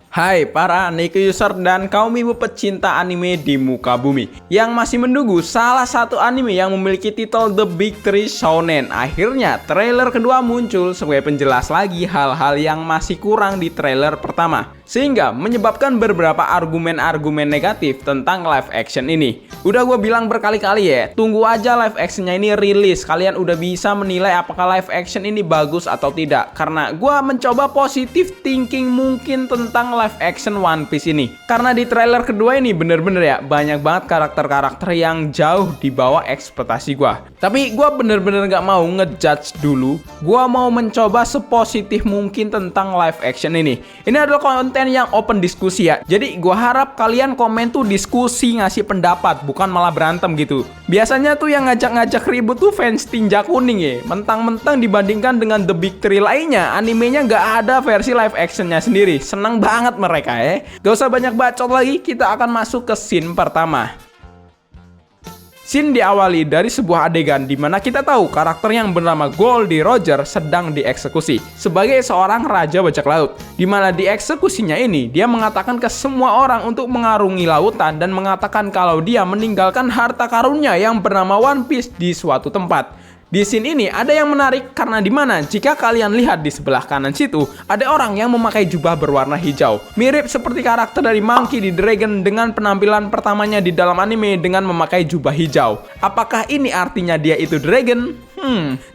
Hai para Nico user dan kaum ibu pecinta anime di muka bumi yang masih menunggu salah satu anime yang memiliki titel The Big Three Shounen. Akhirnya trailer kedua muncul sebagai penjelas lagi hal-hal yang masih kurang di trailer pertama, sehingga menyebabkan beberapa argumen-argumen negatif tentang live action ini. Udah gue bilang berkali-kali ya, tunggu aja live actionnya ini rilis, kalian udah bisa menilai apakah live action ini bagus atau tidak. Karena gue mencoba positive thinking mungkin tentang live action One Piece ini. Karena di trailer kedua ini bener-bener ya, banyak banget karakter-karakter yang jauh di bawah ekspektasi gue. Tapi gue bener-bener gak mau ngejudge dulu, gue mau mencoba sepositif mungkin tentang live action ini. Ini adalah konten yang open diskusi ya, jadi gue harap kalian komen tuh diskusi, ngasih pendapat, bukan malah berantem gitu. Biasanya tuh yang ngajak-ngajak ribut tuh fans tinja kuning ya. Mentang-mentang dibandingkan dengan The Big Three lainnya, animenya nggak ada versi live actionnya sendiri. Seneng banget mereka ya. Gak usah banyak bacot lagi, kita akan masuk ke scene pertama. Scene diawali dari sebuah adegan di mana kita tahu karakter yang bernama Goldie Roger sedang dieksekusi sebagai seorang raja bajak laut. Di mana dieksekusinya ini, dia mengatakan ke semua orang untuk mengarungi lautan dan mengatakan kalau dia meninggalkan harta karunnya yang bernama One Piece di suatu tempat. Di scene ini ada yang menarik karena dimana jika kalian lihat di sebelah kanan situ ada orang yang memakai jubah berwarna hijau, mirip seperti karakter dari Monkey D. Dragon dengan penampilan pertamanya di dalam anime dengan memakai jubah hijau. Apakah ini artinya dia itu Dragon?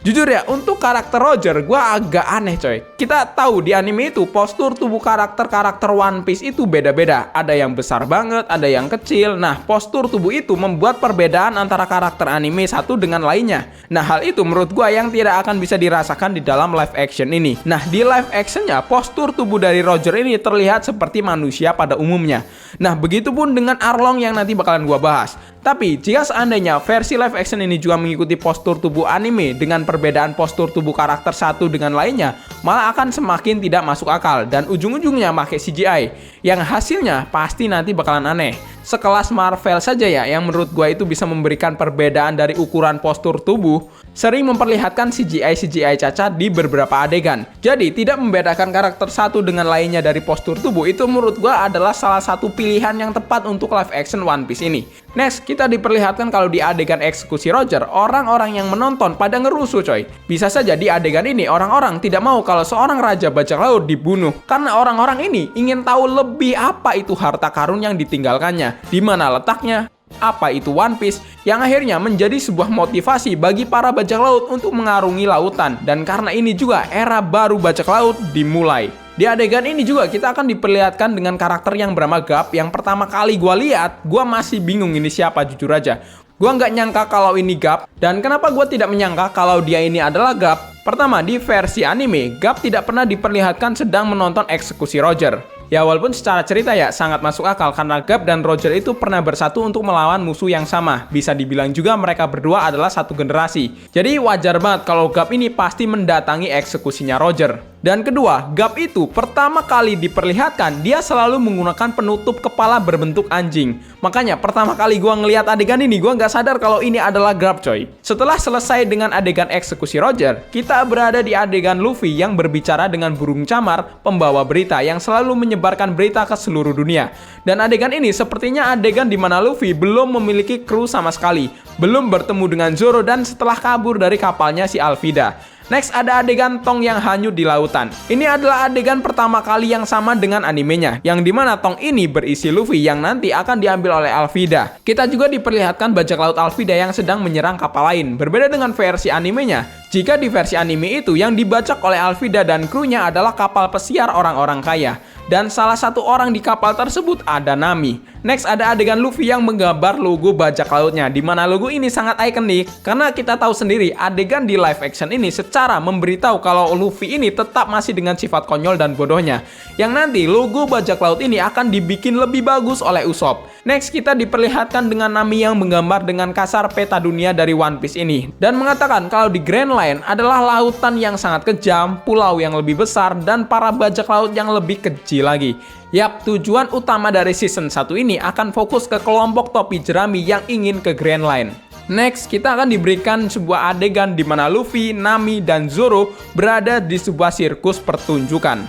Jujur ya, untuk karakter Roger gue agak aneh coy. Kita tahu di anime itu postur tubuh karakter-karakter One Piece itu beda-beda. Ada yang besar banget, ada yang kecil. Nah, postur tubuh itu membuat perbedaan antara karakter anime satu dengan lainnya. Nah, hal itu menurut gue yang tidak akan bisa dirasakan di dalam live action ini. Nah, di live actionnya postur tubuh dari Roger ini terlihat seperti manusia pada umumnya. Nah, begitupun dengan Arlong yang nanti bakalan gue bahas. Tapi, jika seandainya versi live action ini juga mengikuti postur tubuh anime dengan perbedaan postur tubuh karakter satu dengan lainnya, malah akan semakin tidak masuk akal dan ujung-ujungnya pakai CGI yang hasilnya pasti nanti bakalan aneh. Sekelas Marvel saja ya yang menurut gue itu bisa memberikan perbedaan dari ukuran postur tubuh, sering memperlihatkan CGI cacat di beberapa adegan. Jadi tidak membedakan karakter satu dengan lainnya dari postur tubuh itu menurut gue adalah salah satu pilihan yang tepat untuk live action One Piece ini. Next, kita diperlihatkan kalau di adegan eksekusi Roger, orang-orang yang menonton pada ngerusuh coy. Bisa saja di adegan ini orang-orang tidak mau kalau seorang raja bajak laut dibunuh karena orang-orang ini ingin tahu lebih apa itu harta karun yang ditinggalkannya, di mana letaknya, apa itu One Piece, yang akhirnya menjadi sebuah motivasi bagi para bajak laut untuk mengarungi lautan. Dan karena ini juga era baru bajak laut dimulai. Di adegan ini juga kita akan diperlihatkan dengan karakter yang bernama Garp. Yang pertama kali gue lihat, gue masih bingung ini siapa jujur aja. Gue nggak nyangka kalau ini Garp. Dan kenapa gue tidak menyangka kalau dia ini adalah Garp? Pertama, di versi anime, Garp tidak pernah diperlihatkan sedang menonton eksekusi Roger. Ya walaupun secara cerita ya sangat masuk akal karena Garp dan Roger itu pernah bersatu untuk melawan musuh yang sama. Bisa dibilang juga mereka berdua adalah satu generasi. Jadi wajar banget kalau Garp ini pasti mendatangi eksekusinya Roger. Dan kedua, Garp itu pertama kali diperlihatkan dia selalu menggunakan penutup kepala berbentuk anjing. Makanya pertama kali gua ngelihat adegan ini gua nggak sadar kalau ini adalah Garp coy. Setelah selesai dengan adegan eksekusi Roger, kita berada di adegan Luffy yang berbicara dengan burung camar, pembawa berita yang selalu menyebarkan berita ke seluruh dunia. Dan adegan ini sepertinya adegan di mana Luffy belum memiliki kru sama sekali, belum bertemu dengan Zoro dan setelah kabur dari kapalnya si Alvida. Next ada adegan Tong yang hanyut di lautan. Ini adalah adegan pertama kali yang sama dengan animenya, yang dimana Tong ini berisi Luffy yang nanti akan diambil oleh Alvida. Kita juga diperlihatkan bajak laut Alvida yang sedang menyerang kapal lain. Berbeda dengan versi animenya, jika di versi anime itu yang dibajak oleh Alvida dan krunya adalah kapal pesiar orang-orang kaya. Dan salah satu orang di kapal tersebut ada Nami. Next ada adegan Luffy yang menggambar logo bajak lautnya, di mana logo ini sangat ikonik karena kita tahu sendiri adegan di live action ini secara memberitahu kalau Luffy ini tetap masih dengan sifat konyol dan bodohnya. Yang nanti logo bajak laut ini akan dibikin lebih bagus oleh Usopp. Next kita diperlihatkan dengan Nami yang menggambar dengan kasar peta dunia dari One Piece ini dan mengatakan kalau di Grand Line adalah lautan yang sangat kejam, pulau yang lebih besar dan para bajak laut yang lebih kecil lagi. Yap, tujuan utama dari season 1 ini akan fokus ke kelompok topi jerami yang ingin ke Grand Line. Next, kita akan diberikan sebuah adegan di mana Luffy, Nami, dan Zoro berada di sebuah sirkus pertunjukan.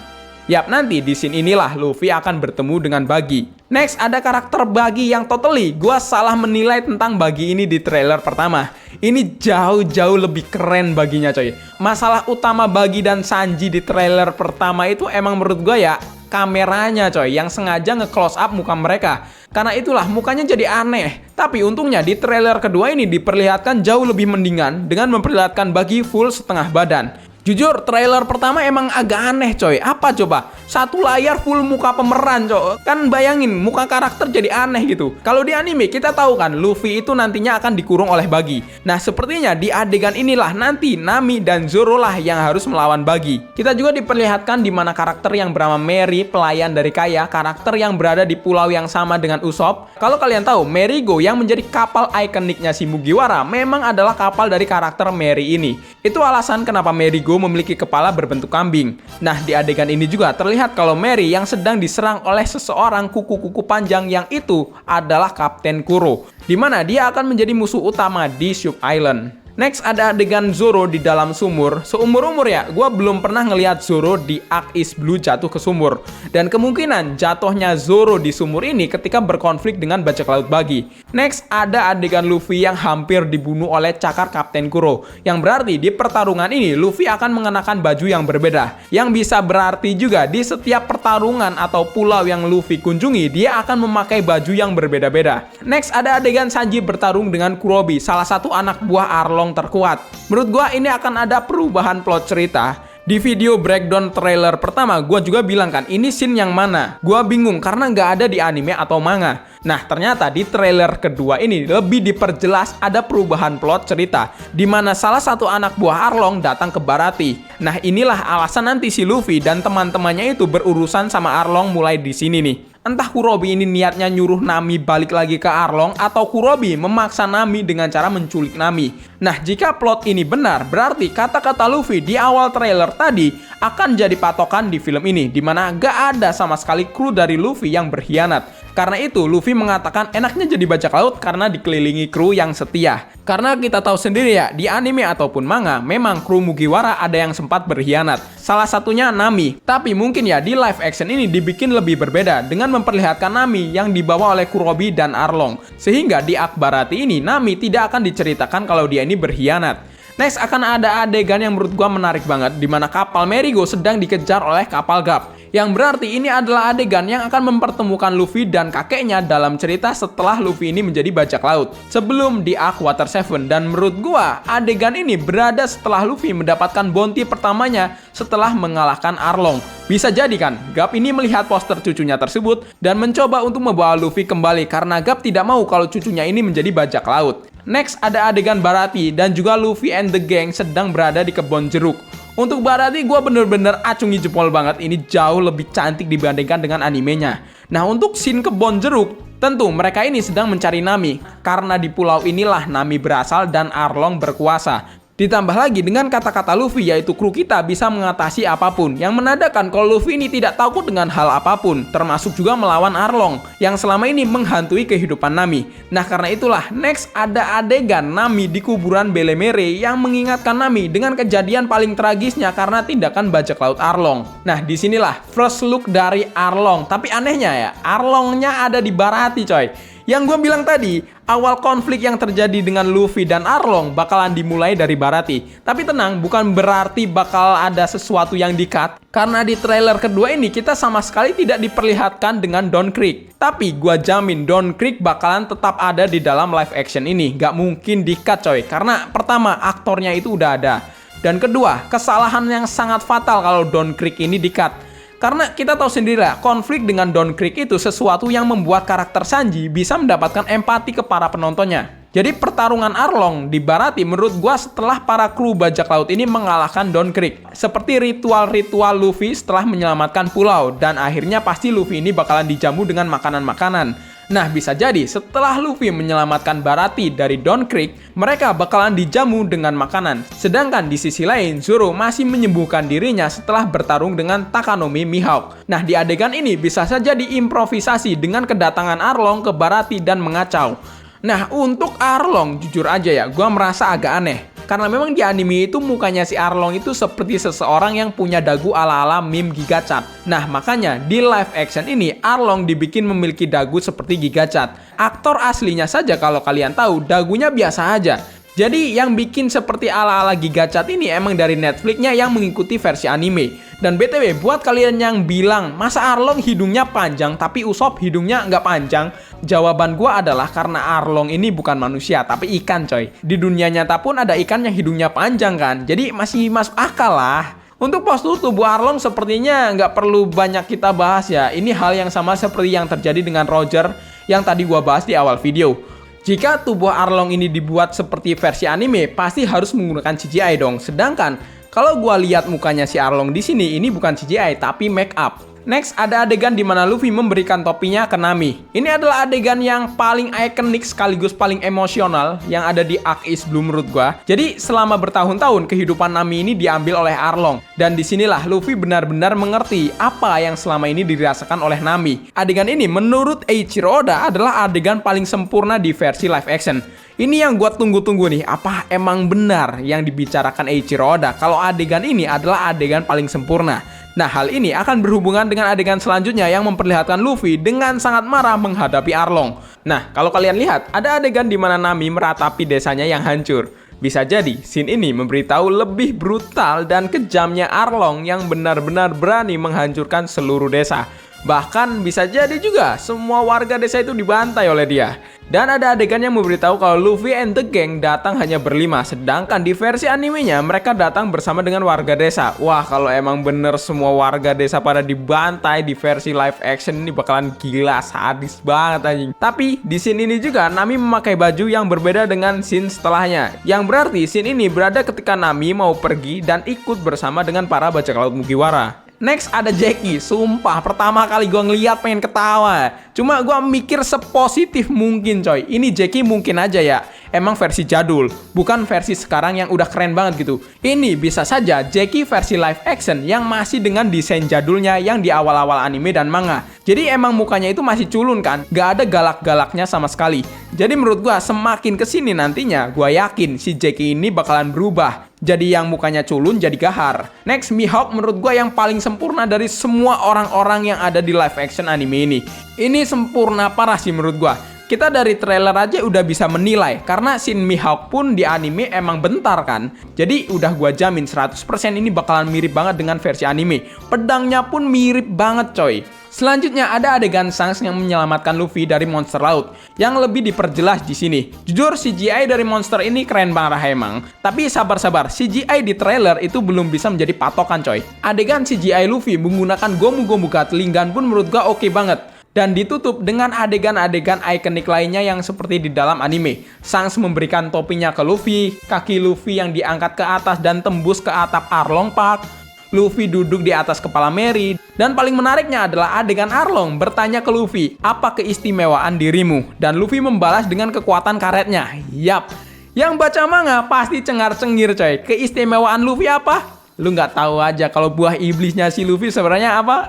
Yap, nanti di scene inilah Luffy akan bertemu dengan Buggy. Next, ada karakter Buggy yang totally gua salah menilai tentang Buggy ini di trailer pertama. Ini jauh-jauh lebih keren Buggy-nya coy. Masalah utama Buggy dan Sanji di trailer pertama itu emang menurut gua ya kameranya coy, yang sengaja nge-close up muka mereka. Karena itulah mukanya jadi aneh. Tapi untungnya di trailer kedua ini diperlihatkan jauh lebih mendingan dengan memperlihatkan Buggy full setengah badan. Jujur, trailer pertama emang agak aneh coy. Apa coba? Satu layar full muka pemeran coy. Kan bayangin, muka karakter jadi aneh gitu. Kalau di anime kita tahu kan, Luffy itu nantinya akan dikurung oleh Buggy. Nah, sepertinya di adegan inilah nanti Nami dan Zoro lah yang harus melawan Buggy. Kita juga diperlihatkan di mana karakter yang bernama Mary, pelayan dari Kaya, karakter yang berada di pulau yang sama dengan Usopp. Kalau kalian tahu, Merigo yang menjadi kapal ikoniknya si Mugiwara memang adalah kapal dari karakter Mary ini. Itu alasan kenapa Merigo memiliki kepala berbentuk kambing. Nah, di adegan ini juga terlihat kalau Mary yang sedang diserang oleh seseorang kuku-kuku panjang yang itu adalah Kapten Kuro, di mana dia akan menjadi musuh utama di Shoop Island. Next, ada adegan Zoro di dalam sumur. Seumur-umur ya, gue belum pernah ngelihat Zoro di Arc East Blue jatuh ke sumur. Dan kemungkinan jatuhnya Zoro di sumur ini ketika berkonflik dengan bajak laut Buggy. Next, ada adegan Luffy yang hampir dibunuh oleh cakar Kapten Kuro. Yang berarti di pertarungan ini, Luffy akan mengenakan baju yang berbeda. Yang bisa berarti juga di setiap pertarungan atau pulau yang Luffy kunjungi, dia akan memakai baju yang berbeda-beda. Next, ada adegan Sanji bertarung dengan Kurobi, salah satu anak buah Arlong terkuat. Menurut gua ini akan ada perubahan plot cerita. Di video breakdown trailer pertama, gua juga bilang kan, ini scene yang mana? Gua bingung karena nggak ada di anime atau manga. Nah, ternyata di trailer kedua ini lebih diperjelas ada perubahan plot cerita, di mana salah satu anak buah Arlong datang ke Baratie. Nah, inilah alasan nanti si Luffy dan teman-temannya itu berurusan sama Arlong mulai di sini nih. Entah Kurobi ini niatnya nyuruh Nami balik lagi ke Arlong, atau Kurobi memaksa Nami dengan cara menculik Nami. Nah, jika plot ini benar, berarti kata-kata Luffy di awal trailer tadi akan jadi patokan di film ini, dimana gak ada sama sekali kru dari Luffy yang berkhianat. Karena itu, Luffy mengatakan enaknya jadi bajak laut karena dikelilingi kru yang setia. Karena kita tahu sendiri ya, di anime ataupun manga, memang kru Mugiwara ada yang sempat berkhianat. Salah satunya Nami. Tapi mungkin ya di live action ini dibikin lebih berbeda dengan memperlihatkan Nami yang dibawa oleh Kurobi dan Arlong. Sehingga di Arc Baratie ini, Nami tidak akan diceritakan kalau dia ini berkhianat. Next, akan ada adegan yang menurut gua menarik banget, di mana kapal Merigo sedang dikejar oleh kapal Garp. Yang berarti ini adalah adegan yang akan mempertemukan Luffy dan kakeknya dalam cerita setelah Luffy ini menjadi bajak laut sebelum di Arc Water 7. Dan menurut gua adegan ini berada setelah Luffy mendapatkan bounty pertamanya setelah mengalahkan Arlong. Bisa jadi kan Garp ini melihat poster cucunya tersebut dan mencoba untuk membawa Luffy kembali karena Garp tidak mau kalau cucunya ini menjadi bajak laut. Next, ada adegan Baratie dan juga Luffy and the gang sedang berada di kebun jeruk. Untuk Baratie gue bener-bener acungi jempol banget, ini jauh lebih cantik dibandingkan dengan animenya. Nah, untuk scene kebun jeruk, tentu mereka ini sedang mencari Nami, karena di pulau inilah Nami berasal dan Arlong berkuasa. Ditambah lagi dengan kata-kata Luffy, yaitu kru kita bisa mengatasi apapun, yang menandakan kalau Luffy ini tidak takut dengan hal apapun, termasuk juga melawan Arlong yang selama ini menghantui kehidupan Nami. Nah, karena itulah next ada adegan Nami di kuburan Belemere yang mengingatkan Nami dengan kejadian paling tragisnya karena tindakan bajak laut Arlong. Nah, disinilah first look dari Arlong. Tapi anehnya ya, Arlongnya ada di Baratie coy. Yang gue bilang tadi, awal konflik yang terjadi dengan Luffy dan Arlong bakalan dimulai dari Baratie. Tapi tenang, bukan berarti bakal ada sesuatu yang di-cut. Karena di trailer kedua ini kita sama sekali tidak diperlihatkan dengan Don Krieg. Tapi gue jamin Don Krieg bakalan tetap ada di dalam live action ini. Gak mungkin di-cut coy. Karena pertama, aktornya itu udah ada. Dan kedua, kesalahan yang sangat fatal kalau Don Krieg ini di-cut. Karena kita tahu sendiri lah, konflik dengan Don Krieg itu sesuatu yang membuat karakter Sanji bisa mendapatkan empati ke para penontonnya. Jadi pertarungan Arlong di Baratie menurut gua setelah para kru bajak laut ini mengalahkan Don Krieg. Seperti ritual-ritual Luffy setelah menyelamatkan pulau, dan akhirnya pasti Luffy ini bakalan dijamu dengan makanan-makanan. Nah, bisa jadi setelah Luffy menyelamatkan Baratie dari Don Krieg, mereka bakalan dijamu dengan makanan. Sedangkan di sisi lain, Zoro masih menyembuhkan dirinya setelah bertarung dengan Takanomi Mihawk. Nah, di adegan ini bisa saja diimprovisasi dengan kedatangan Arlong ke Baratie dan mengacau. Nah, untuk Arlong, jujur aja ya, gua merasa agak aneh. Karena memang di anime itu mukanya si Arlong itu seperti seseorang yang punya dagu ala-ala meme Gigachat. Nah, makanya di live action ini Arlong dibikin memiliki dagu seperti Gigachat. Aktor aslinya saja kalau kalian tahu dagunya biasa aja. Jadi yang bikin seperti ala-ala Gigachat ini emang dari Netflix-nya yang mengikuti versi anime. Dan BTW, buat kalian yang bilang, masa Arlong hidungnya panjang tapi Usopp hidungnya nggak panjang? Jawaban gua adalah karena Arlong ini bukan manusia, tapi ikan coy. Di dunia nyata pun ada ikan yang hidungnya panjang kan, jadi masih masuk akal lah. Untuk postur tubuh Arlong sepertinya nggak perlu banyak kita bahas ya. Ini hal yang sama seperti yang terjadi dengan Roger yang tadi gua bahas di awal video. Jika tubuh Arlong ini dibuat seperti versi anime, pasti harus menggunakan CGI dong. Sedangkan kalau gua lihat mukanya si Arlong di sini, ini bukan CGI tapi make up. Next, ada adegan di mana Luffy memberikan topinya ke Nami. Ini adalah adegan yang paling ikonik sekaligus paling emosional yang ada di Arc Is Blue menurut gua. Jadi, selama bertahun-tahun kehidupan Nami ini diambil oleh Arlong. Dan disinilah Luffy benar-benar mengerti apa yang selama ini dirasakan oleh Nami. Adegan ini menurut Eiichiro Oda adalah adegan paling sempurna di versi live action. Ini yang gua tunggu-tunggu nih, apa emang benar yang dibicarakan Eiichiro Oda kalau adegan ini adalah adegan paling sempurna? Nah, hal ini akan berhubungan dengan adegan selanjutnya yang memperlihatkan Luffy dengan sangat marah menghadapi Arlong. Nah, kalau kalian lihat, ada adegan di mana Nami meratapi desanya yang hancur. Bisa jadi, scene ini memberitahu lebih brutal dan kejamnya Arlong yang benar-benar berani menghancurkan seluruh desa. Bahkan bisa jadi juga semua warga desa itu dibantai oleh dia. Dan ada adegan yang memberitahu kalau Luffy and the gang datang hanya berlima, sedangkan di versi animenya mereka datang bersama dengan warga desa. Wah, kalau emang bener semua warga desa pada dibantai di versi live action ini bakalan gila, sadis banget anjing. Tapi di scene ini juga Nami memakai baju yang berbeda dengan scene setelahnya. Yang berarti scene ini berada ketika Nami mau pergi dan ikut bersama dengan para bajak laut Mugiwara. Next ada Jackie, sumpah pertama kali gue ngeliat pengen ketawa. Cuma gue mikir sepositif mungkin coy. Ini Jackie mungkin aja ya emang versi jadul, bukan versi sekarang yang udah keren banget gitu. Ini bisa saja Jackie versi live action yang masih dengan desain jadulnya yang di awal-awal anime dan manga. Jadi emang mukanya itu masih culun kan, gak ada galak-galaknya sama sekali. Jadi menurut gue semakin kesini nantinya, gue yakin si Jackie ini bakalan berubah. Jadi yang mukanya culun jadi gahar. Next, Mihawk menurut gue yang paling sempurna dari semua orang-orang yang ada di live action anime ini. Ini sempurna parah sih menurut gue. Kita dari trailer aja udah bisa menilai, karena scene Mihawk pun di anime emang bentar kan. Jadi udah gua jamin 100% ini bakalan mirip banget dengan versi anime. Pedangnya pun mirip banget coy. Selanjutnya ada adegan Shanks yang menyelamatkan Luffy dari monster laut yang lebih diperjelas di sini. Jujur CGI dari monster ini keren banget emang. Tapi sabar-sabar, CGI di trailer itu belum bisa menjadi patokan coy. Adegan CGI Luffy menggunakan Gomu-Gomu Gatling Gun pun menurut gua oke banget. Dan ditutup dengan adegan-adegan ikonik lainnya yang seperti di dalam anime. Shanks memberikan topinya ke Luffy, kaki Luffy yang diangkat ke atas dan tembus ke atap Arlong Park. Luffy duduk di atas kepala Merry. Dan paling menariknya adalah adegan Arlong bertanya ke Luffy, apa keistimewaan dirimu? Dan Luffy membalas dengan kekuatan karetnya. Yap, yang baca manga pasti cengar-cengir coy. Keistimewaan Luffy apa? Lu nggak tahu aja kalau buah iblisnya si Luffy sebenarnya apa?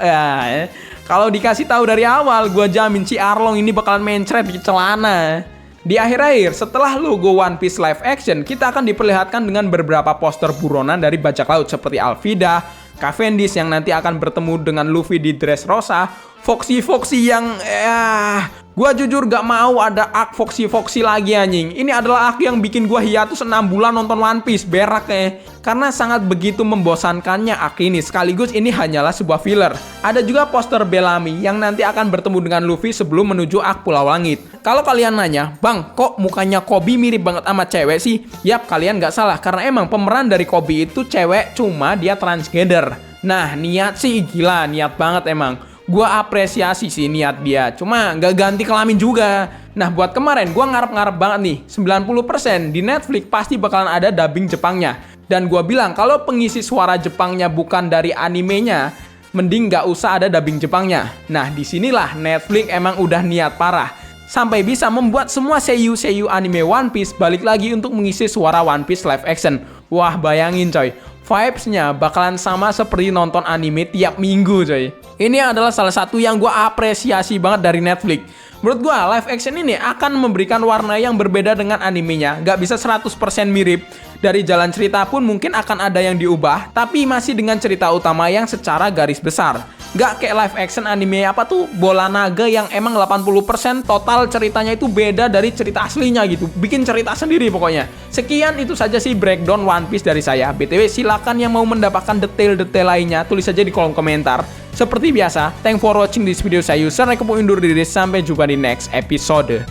Kalau dikasih tahu dari awal, gua jamin si Arlong ini bakalan mencret di celana. Di akhir-akhir, setelah logo One Piece live action, kita akan diperlihatkan dengan beberapa poster buronan dari bajak laut seperti Alvida, Cavendish yang nanti akan bertemu dengan Luffy di Dressrosa, Foxy yang gua jujur gak mau ada arc Foxy lagi anjing. Ini adalah arc yang bikin gua hiatus 6 bulan nonton One Piece, berak karena sangat begitu membosankannya arc ini. Sekaligus ini hanyalah sebuah filler. Ada juga poster Bellamy yang nanti akan bertemu dengan Luffy sebelum menuju arc Pulau Langit. Kalau kalian nanya, bang kok mukanya Kobe mirip banget sama cewek sih? Yap, kalian gak salah karena emang pemeran dari Kobe itu cewek, cuma dia transgender. Nah, niat sih gila, niat banget emang. Gua apresiasi sih niat dia, cuma nggak ganti kelamin juga. Nah, buat kemarin gua ngarep-ngarep banget nih, 90% di Netflix pasti bakalan ada dubbing Jepangnya. Dan gua bilang kalau pengisi suara Jepangnya bukan dari animenya, mending nggak usah ada dubbing Jepangnya. Nah, disinilah Netflix emang udah niat parah. Sampai bisa membuat semua seiyu anime One Piece balik lagi untuk mengisi suara One Piece live action. Wah, bayangin coy, vibes-nya bakalan sama seperti nonton anime tiap minggu coy. Ini adalah salah satu yang gue apresiasi banget dari Netflix. Menurut gua live action ini akan memberikan warna yang berbeda dengan animenya. Gak bisa 100% mirip. Dari jalan cerita pun mungkin akan ada yang diubah, tapi masih dengan cerita utama yang secara garis besar. Gak kayak live action anime apa tuh Bola Naga yang emang 80% total ceritanya itu beda dari cerita aslinya gitu. Bikin cerita sendiri pokoknya. Sekian itu saja sih breakdown One Piece dari saya. BTW silakan yang mau mendapatkan detail-detail lainnya tulis aja di kolom komentar. Seperti biasa, thanks for watching this video. Saya User Neko undur diri, sampai jumpa di next episode.